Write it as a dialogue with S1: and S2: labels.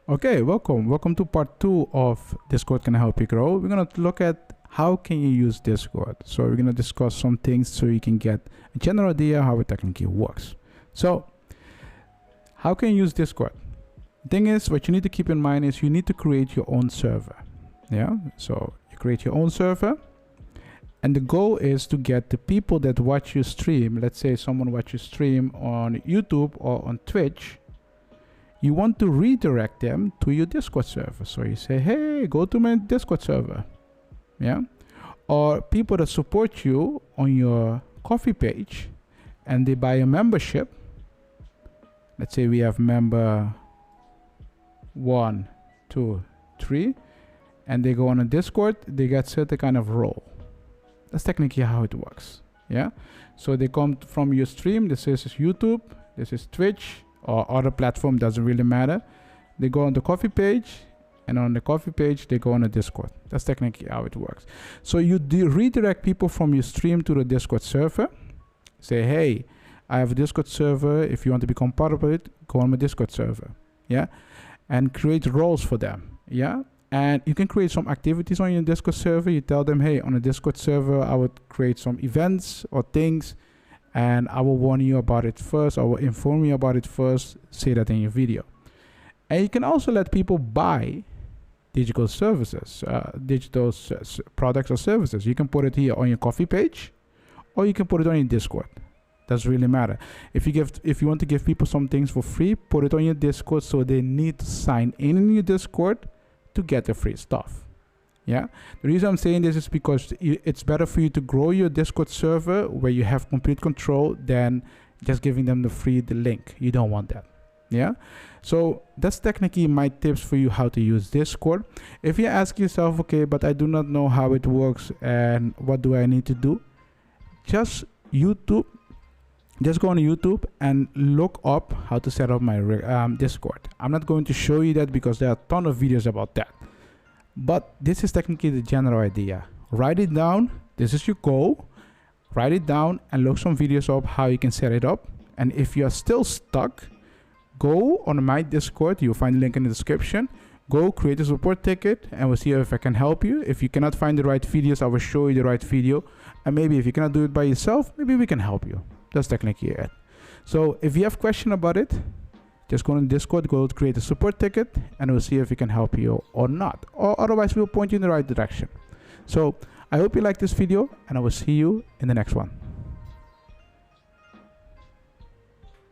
S1: Okay, welcome to part 2 of Discord Can Help You Grow. We're going to look at how can you use Discord. So we're going to discuss some things so you can get a general idea how it technically works. So how can you use Discord? The thing is, what you need to keep in mind is you need to create your own server. Yeah, so you create your own server, and the goal is to get the people that watch you stream. Let's say someone watches stream on YouTube or on Twitch. You want to redirect them to your Discord server. So you say, hey, go to my Discord server. Yeah. Or people that support you on your coffee page and they buy a membership. Let's say we have member 1, 2, 3, and they go on a Discord, they get certain kind of role. That's technically how it works. Yeah. So they come from your stream. This is YouTube. This is Twitch. Or other platform, doesn't really matter. They go on the coffee page, and on the coffee page they go on a Discord. That's technically how it works. So you redirect people from your stream to the Discord server. Say, hey, I have a Discord server. If you want to become part of it, go on my Discord server. Yeah, and create roles for them. Yeah, and you can create some activities on your Discord server. You tell them, hey, on a Discord server I would create some events or things, and I will warn you about it first. I will inform you about it first. Say that in your video. And you can also let people buy digital services, products or services. You can put it here on your coffee page, or you can put it on your Discord. Doesn't really matter. If you want to give people some things for free, put it on your Discord, so they need to sign in your Discord to get the free stuff. Yeah, the reason I'm saying this is because it's better for you to grow your Discord server where you have complete control than just giving them the link. You don't want that. Yeah, so that's technically my tips for you how to use Discord. If you ask yourself, okay, but I do not know how it works and what do I need to do, just go on YouTube and look up how to set up my Discord. I'm not going to show you that because there are a ton of videos about that. But this is technically the general idea. Write it down. This is your goal. Write it down and look some videos up how you can set it up. And if you're still stuck, go on my Discord. You'll find the link in the description. Go create a support ticket and we'll see if I can help you. If you cannot find the right videos, I will show you the right video. And maybe if you cannot do it by yourself, maybe we can help you. That's technically it. So if you have a question about it, just go on Discord, go create a support ticket, and we'll see if we can help you or not. Or otherwise, we'll point you in the right direction. So I hope you like this video, and I will see you in the next one.